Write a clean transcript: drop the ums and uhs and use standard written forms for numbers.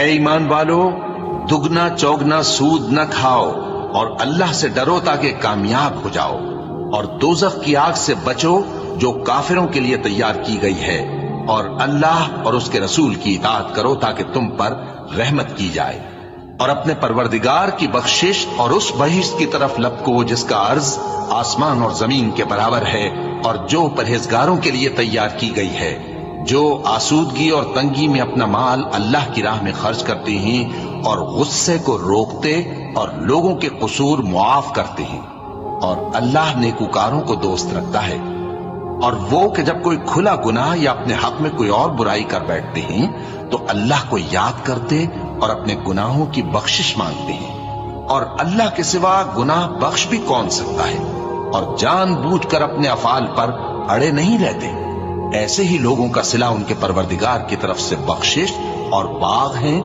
اے ایمان والو، دگنا چوگنا سود نہ کھاؤ اور اللہ سے ڈرو تاکہ کامیاب ہو جاؤ، اور دوزخ کی آگ سے بچو جو کافروں کے لیے تیار کی گئی ہے، اور اللہ اور اس کے رسول کی اطاعت کرو تاکہ تم پر رحمت کی جائے، اور اپنے پروردگار کی بخشش اور اس بہشت کی طرف لپکو جس کا عرض آسمان اور زمین کے برابر ہے، اور جو پرہیزگاروں کے لیے تیار کی گئی ہے، جو آسودگی اور تنگی میں اپنا مال اللہ کی راہ میں خرچ کرتے ہیں اور غصے کو روکتے اور لوگوں کے قصور معاف کرتے ہیں، اور اللہ نیکوکاروں کو دوست رکھتا ہے۔ اور وہ کہ جب کوئی کھلا گناہ یا اپنے حق میں کوئی اور برائی کر بیٹھتے ہیں تو اللہ کو یاد کرتے اور اپنے گناہوں کی بخشش مانگتے ہیں، اور اللہ کے سوا گناہ بخش بھی کون سکتا ہے، اور جان بوجھ کر اپنے افعال پر اڑے نہیں رہتے۔ ایسے ہی لوگوں کا صلہ ان کے پروردگار کی طرف سے بخشش اور باغ ہیں